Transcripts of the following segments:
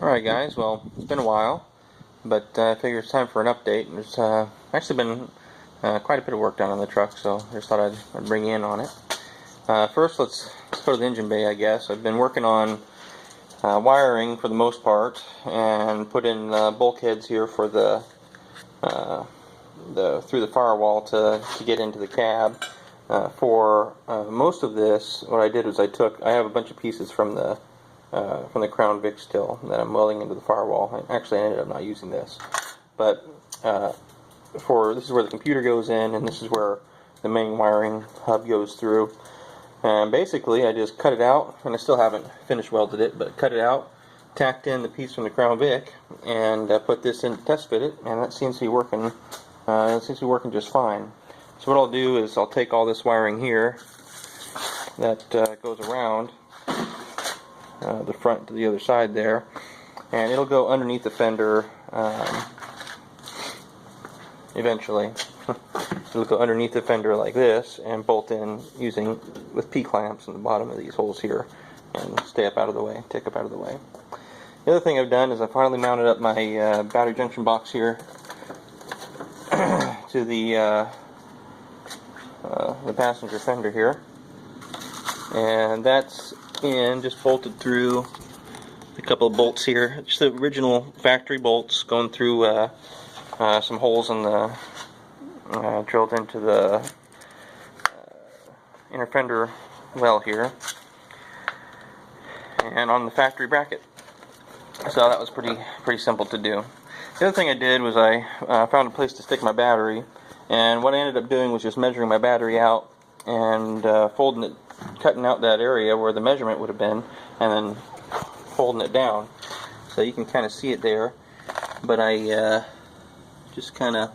Alright guys, well, it's been a while, but I figure it's time for an update. There's actually been quite a bit of work done on the truck, so I just thought I'd bring you in on it. First, let's go to the engine bay, I guess. I've been working on wiring for the most part, and put in bulkheads here for the through the firewall to get into the cab. For most of this, what I did was I have a bunch of pieces from the Crown Vic still that I'm welding into the firewall. Actually, I ended up not using this, but this is where the computer goes in, and this is where the main wiring hub goes through. And basically, I just cut it out, and I still haven't finished welded it, but cut it out, tacked in the piece from the Crown Vic, and put this in to test fit it, and that seems to be working. Just fine. So what I'll do is I'll take all this wiring here that goes around the front to the other side there, and it'll go underneath the fender eventually. It'll go underneath the fender like this and bolt in with P-clamps in the bottom of these holes here and stay up out of the way, tick up out of the way. The other thing I've done is I finally mounted up my battery junction box here to the passenger fender here, and that's just bolted through a couple of bolts here. Just the original factory bolts going through some holes in the drilled into the inner fender well here, and on the factory bracket. So that was pretty simple to do. The other thing I did was I found a place to stick my battery, and what I ended up doing was just measuring my battery out and folding it, cutting out that area where the measurement would have been, and then folding it down. So you can kind of see it there, but I just kind of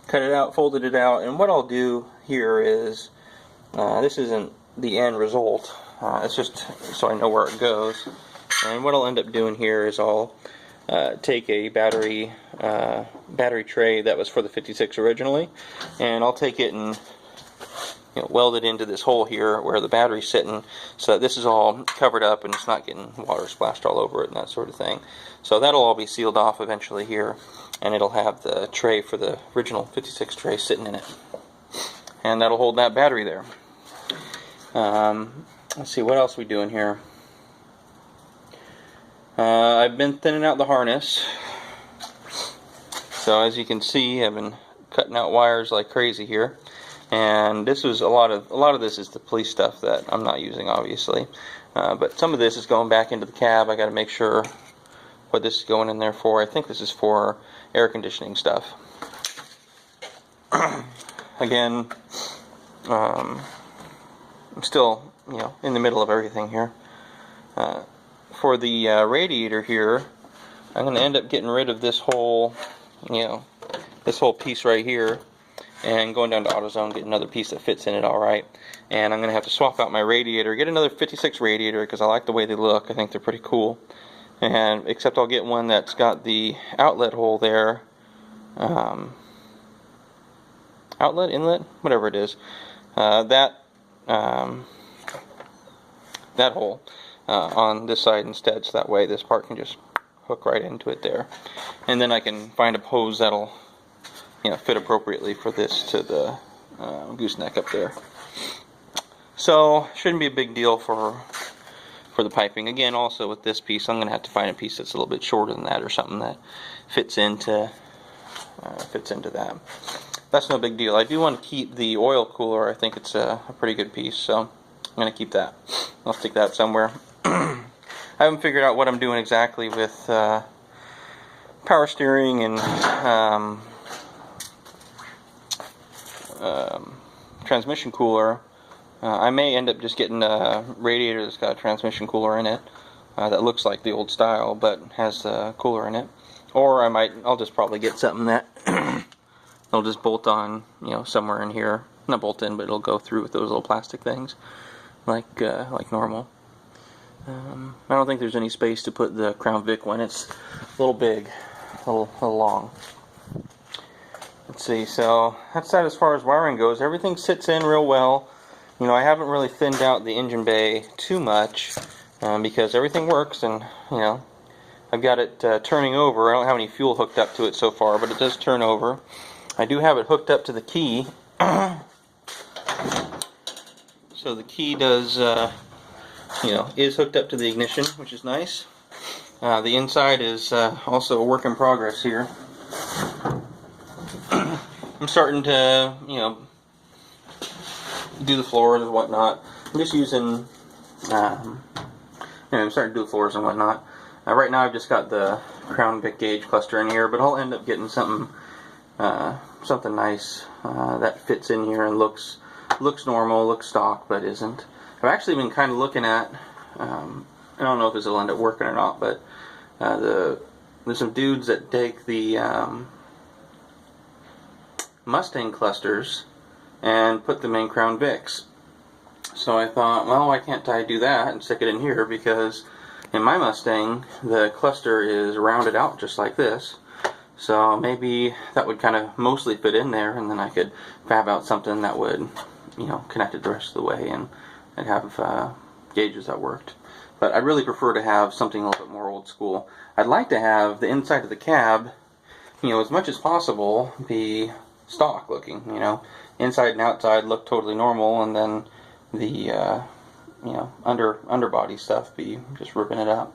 cut it out, folded it out, and what I'll do here is, this isn't the end result, it's just so I know where it goes. And what I'll end up doing here is I'll take a battery tray that was for the 56 originally, and I'll take it and weld it into this hole here where the battery's sitting, so that this is all covered up and it's not getting water splashed all over it and that sort of thing. So that'll all be sealed off eventually here, and it'll have the tray for the original 56 tray sitting in it, and that'll hold that battery there. Let's see, what else are we doing here? I've been thinning out the harness, so as you can see, I've been cutting out wires like crazy here, and this was a lot of this is the police stuff that I'm not using, obviously, but some of this is going back into the cab. I got to make sure what this is going in there for. I think this is for air conditioning stuff. Again, I'm still in the middle of everything here. For the radiator here, I'm going to end up getting rid of this whole, this whole piece right here, and going down to AutoZone, get another piece that fits in it all right. And I'm going to have to swap out my radiator, get another 56 radiator, because I like the way they look. I think they're pretty cool. And except I'll get one that's got the outlet hole there, outlet, inlet, whatever it is, that hole on this side instead, so that way this part can just hook right into it there, and then I can find a hose that'll fit appropriately for this to the gooseneck up there. So shouldn't be a big deal for the piping. Again, also with this piece, I'm gonna have to find a piece that's a little bit shorter than that, or something that fits into that. That's no big deal. I do want to keep the oil cooler. I think it's a pretty good piece, so I'm gonna keep that. I'll stick that somewhere. I haven't figured out what I'm doing exactly with power steering and transmission cooler. I may end up just getting a radiator that's got a transmission cooler in it that looks like the old style but has a cooler in it, or I'll just probably get something that it'll just bolt on, somewhere in here. Not bolt in, but it'll go through with those little plastic things, like normal. I don't think there's any space to put the Crown Vic one. It's a little big, a little long. Let's see, so that's that as far as wiring goes. Everything sits in real well. I haven't really thinned out the engine bay too much because everything works, and I've got it turning over. I don't have any fuel hooked up to it so far, but it does turn over. I do have it hooked up to the key. So the key does, is hooked up to the ignition, which is nice. The inside is also a work in progress here. I'm starting to, do the floors and whatnot. I'm just using, I'm starting to do the floors and whatnot. Right now I've just got the Crown Vic gauge cluster in here, but I'll end up getting something nice that fits in here and looks normal, looks stock, but isn't. I've actually been kind of looking at, I don't know if this will end up working or not, but there's some dudes that take the Mustang clusters and put them in Crown Vics. So I thought, well, why can't I do that and stick it in here, because in my Mustang the cluster is rounded out just like this. So maybe that would kind of mostly fit in there, and then I could fab out something that would, connect it the rest of the way and have gauges that worked. But I'd really prefer to have something a little bit more old school. I'd like to have the inside of the cab, as much as possible, be stock looking. Inside and outside look totally normal, and then the underbody stuff be just ripping it up.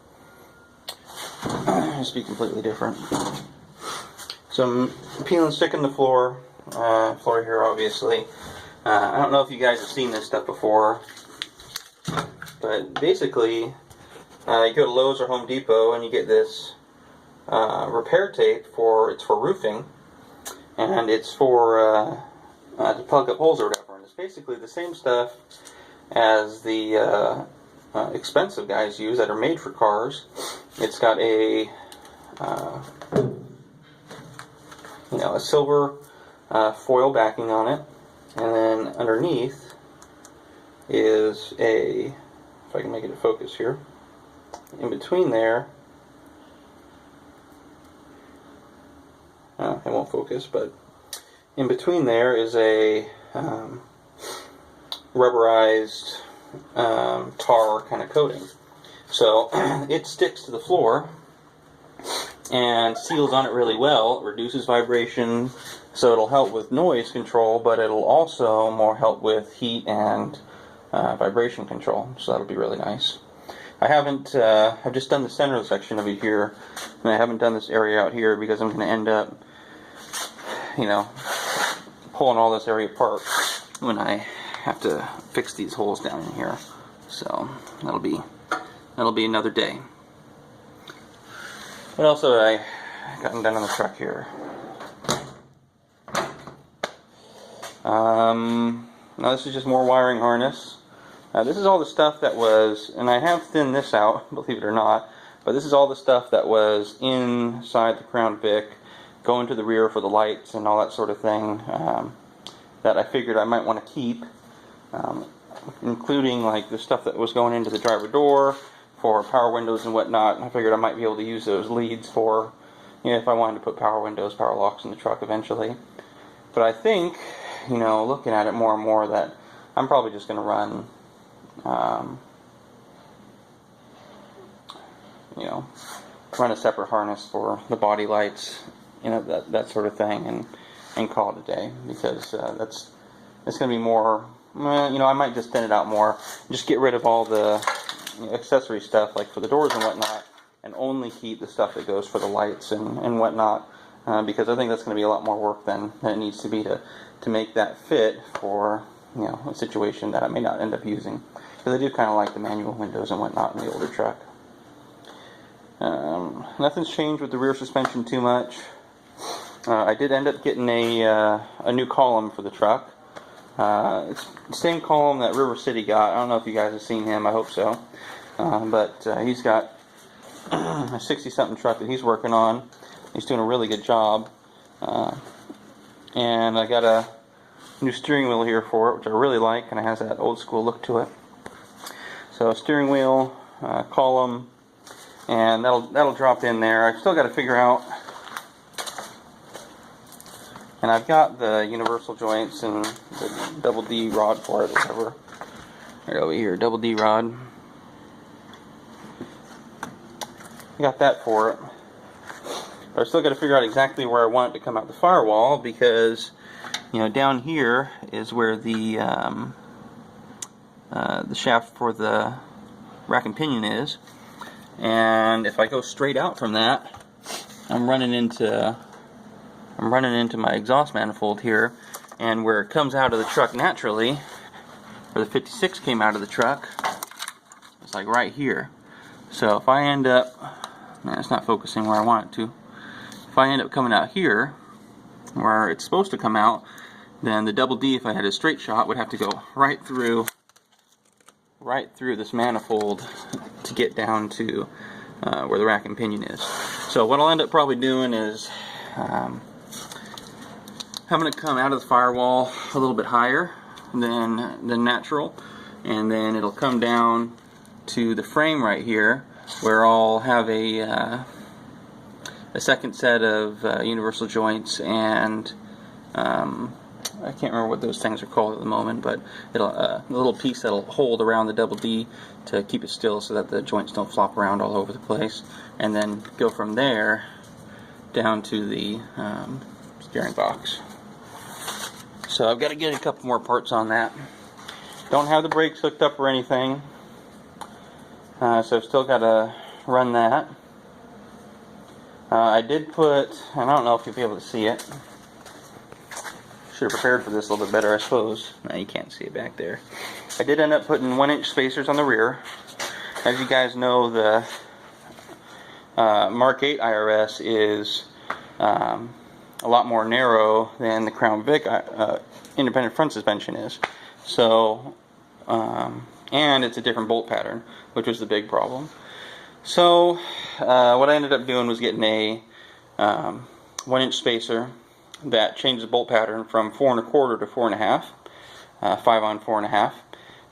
Just be completely different. So I'm peeling, sticking the floor here, obviously. I don't know if you guys have seen this stuff before, but basically you go to Lowe's or Home Depot and you get this repair tape it's for roofing, and it's for to plug up holes or whatever. And it's basically the same stuff as the expensive guys use that are made for cars. It's got a a silver foil backing on it, and then underneath is if I can make it a focus here, in between there, it won't focus, but in between there is a rubberized tar kind of coating. So it sticks to the floor and seals on it really well. It reduces vibration, so it'll help with noise control, but it'll also more help with heat and vibration control, so that'll be really nice. I've just done the center section of it here, and I haven't done this area out here because I'm going to end up, pulling all this area apart when I have to fix these holes down in here. So that'll be another day. What else have I gotten done on the truck here? Now this is just more wiring harness. This is all the stuff that was, and I have thinned this out, believe it or not, but this is all the stuff that was inside the Crown Vic, going to the rear for the lights and all that sort of thing, that I figured I might want to keep, including like the stuff that was going into the driver door for power windows and whatnot. I figured I might be able to use those leads for, if I wanted to put power windows, power locks in the truck eventually. But I think, looking at it more and more, that I'm probably just going to run, run a separate harness for the body lights, that sort of thing, and call it a day, because it's going to be more, I might just thin it out more, just get rid of all the accessory stuff like for the doors and whatnot, and only keep the stuff that goes for the lights and whatnot, because I think that's going to be a lot more work than it needs to be to make that fit for a situation that I may not end up using, because I do kind of like the manual windows and whatnot in the older truck. Nothing's changed with the rear suspension too much. I did end up getting a new column for the truck. It's the same column that River City got. I don't know if you guys have seen him. I hope so. But he's got a 60-something truck that he's working on. He's doing a really good job. And I got a new steering wheel here for it, which I really like, and it has that old school look to it. So steering wheel, column, and that'll drop in there. I've still got to figure out, and I've got the universal joints and the double D rod for it, whatever. Right over here, double D rod. got that for it. But I still got to figure out exactly where I want it to come out the firewall, because down here is where the shaft for the rack and pinion is, and if I go straight out from that, I'm running into my exhaust manifold here, and where it comes out of the truck naturally, where the 56 came out of the truck, it's like right here. So if I end up, man, it's not focusing where I want it to. If I end up coming out here, where it's supposed to come out, then the double D, if I had a straight shot, would have to go right through this manifold to get down to where the rack and pinion is. So what I'll end up probably doing is having it come out of the firewall a little bit higher than natural, and then it'll come down to the frame right here, where I'll have a second set of universal joints, and I can't remember what those things are called at the moment, but it'll a little piece that'll hold around the double D to keep it still so that the joints don't flop around all over the place, and then go from there down to the steering box. So I've got to get a couple more parts on that. Don't have the brakes hooked up or anything, so I've still got to run that. I did put, and I don't know if you'll be able to see it. Should have prepared for this a little bit better, I suppose. No, you can't see it back there. I did end up putting 1-inch spacers on the rear. As you guys know, the Mark 8 IRS is a lot more narrow than the Crown Vic independent front suspension is. So, and it's a different bolt pattern, which was the big problem. So, what I ended up doing was getting a 1-inch spacer that changed the bolt pattern from 4 1/4 to 4 1/2, 5 on 4 1/2,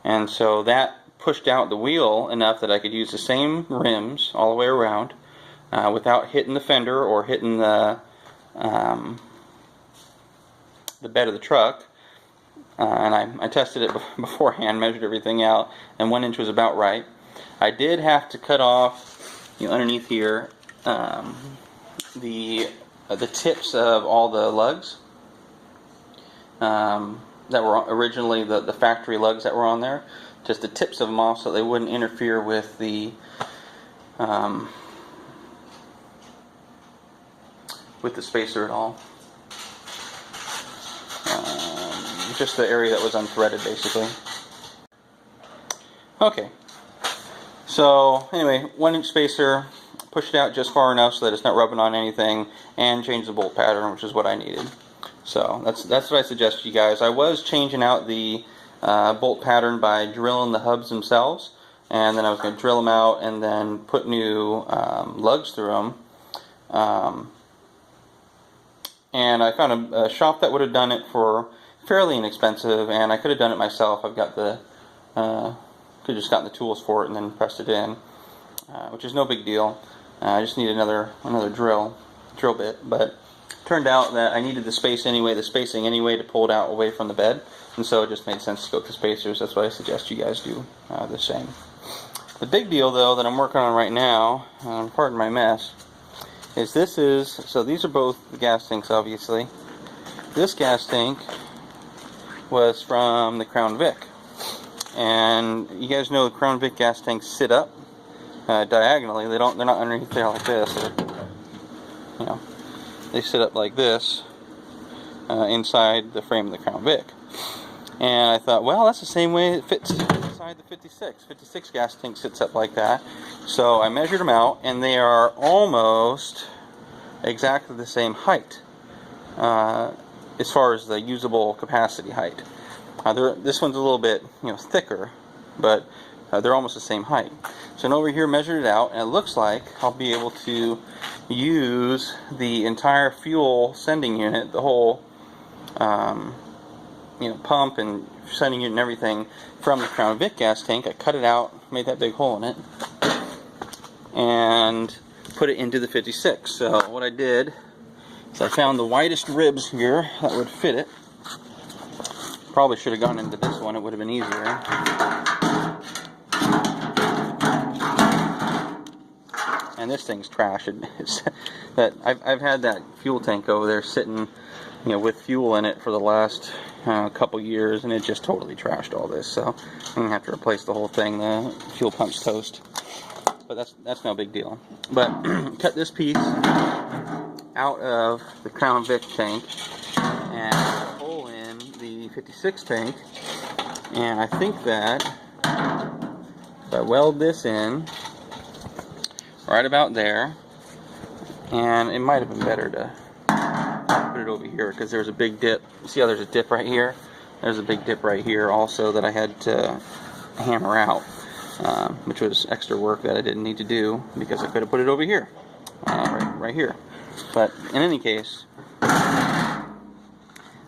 and so that pushed out the wheel enough that I could use the same rims all the way around without hitting the fender or hitting the bed of the truck. And I tested it beforehand, measured everything out, and 1 inch was about right. I did have to cut off, underneath here, the tips of all the lugs that were originally the factory lugs that were on there. Just the tips of them off so they wouldn't interfere with the spacer at all. Just the area that was unthreaded, basically. Okay. So anyway, 1-inch spacer, pushed it out just far enough so that it's not rubbing on anything, and change the bolt pattern, which is what I needed. So that's what I suggest to you guys. I was changing out the bolt pattern by drilling the hubs themselves, and then I was going to drill them out and then put new lugs through them. And I found a shop that would have done it for fairly inexpensive, and I could have done it myself. I've got the could have just gotten the tools for it and then pressed it in, which is no big deal. I just need another drill bit, but it turned out that I needed the spacing anyway to pull it out away from the bed, and so it just made sense to go with the spacers. That's why I suggest you guys do the same. The big deal, though, that I'm working on right now, pardon my mess, is so these are both the gas tanks, obviously. This gas tank was from the Crown Vic, and you guys know the Crown Vic gas tanks sit up diagonally. They're not underneath there like this. They sit up like this inside the frame of the Crown Vic. And I thought, well, that's the same way it fits inside the 56. 56 gas tank sits up like that. So I measured them out, and they are almost exactly the same height as far as the usable capacity height. This one's a little bit thicker, but they're almost the same height. So over here, measured it out, and it looks like I'll be able to use the entire fuel sending unit, the whole pump and sending unit and everything from the Crown Vic gas tank. I cut it out, made that big hole in it, and put it into the 56. So what I did is I found the widest ribs here that would fit it. Probably should have gone into this one, it would have been easier. and this thing's trash. I've had that fuel tank over there sitting, with fuel in it for the last couple years, and it just totally trashed all this. So I'm gonna have to replace the whole thing. The fuel pump's toast, but that's no big deal. But cut this piece out of the Crown Vic tank and pull in the 56 tank, and I think that if I weld this in right about there, and it might have been better to put it over here because there's a big dip. See how there's a dip right here? There's a big dip right here also that I had to hammer out, which was extra work that I didn't need to do because I could have put it over here, right here. But in any case, I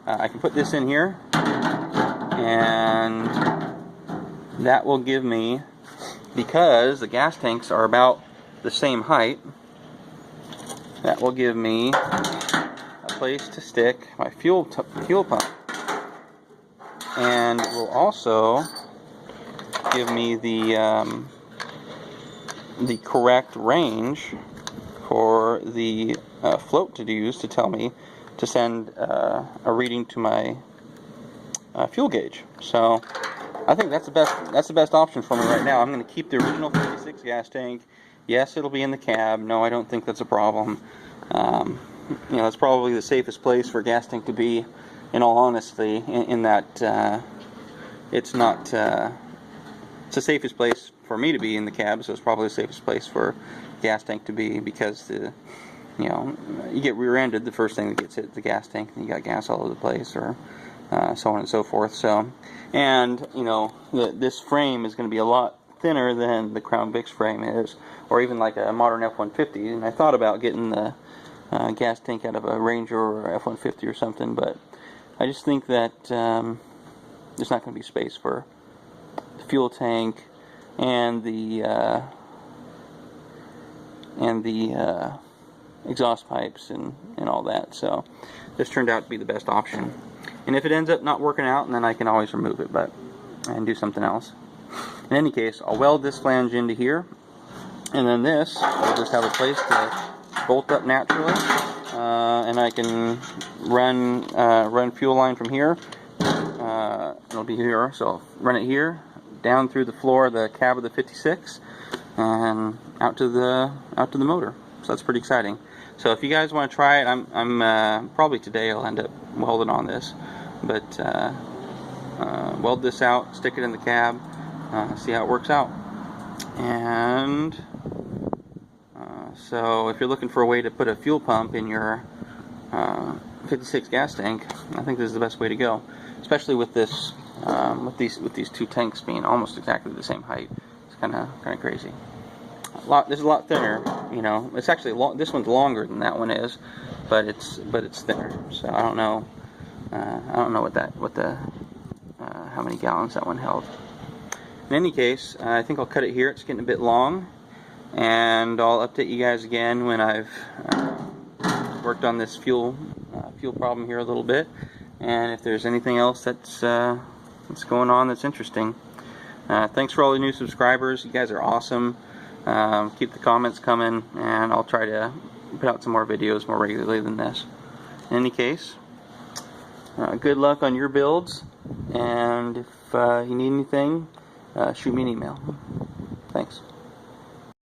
can put this in here, and that will give me, because the gas tanks are about the same height, that will give me a place to stick my fuel pump, and will also give me the correct range for the float to use to tell me to send a reading to my fuel gauge. So I think that's the best option for me right now. I'm going to keep the original 56 gas tank. Yes, it'll be in the cab. No, I don't think that's a problem. That's probably the safest place for a gas tank to be, in all honesty, in that it's not, it's the safest place for me to be in the cab, so it's probably the safest place for a gas tank to be, because you get rear-ended, the first thing that gets hit the gas tank, and you got gas all over the place, or so on and so forth. So, and this frame is going to be a lot thinner than the Crown Vic's frame is, or even like a modern F-150. And I thought about getting the gas tank out of a Ranger or F-150 or something, but I just think that there's not going to be space for the fuel tank and the exhaust pipes and all that. So this turned out to be the best option. And if it ends up not working out, then I can always remove it and do something else. In any case, I'll weld this flange into here, and then this will just have a place to bolt up naturally, and I can run fuel line from here. It'll be here, so I'll run it here, down through the floor of the cab of the 56, and out to the motor. So that's pretty exciting. So if you guys want to try it, I'm probably today I'll end up welding on this, but weld this out, stick it in the cab, see how it works out. And so if you're looking for a way to put a fuel pump in your 56 gas tank, I think this is the best way to go, especially with this with these two tanks being almost exactly the same height. It's kind of crazy. This is a lot thinner, It's actually this one's longer than that one is, but it's thinner. So I don't know how many gallons that one held. In any case, I think I'll cut it here. It's getting a bit long, and I'll update you guys again when I've worked on this fuel problem here a little bit, and if there's anything else that's going on that's interesting. Thanks for all the new subscribers. You guys are awesome. Keep the comments coming, and I'll try to put out some more videos more regularly than this. In any case, good luck on your builds, and if you need anything, shoot me an email.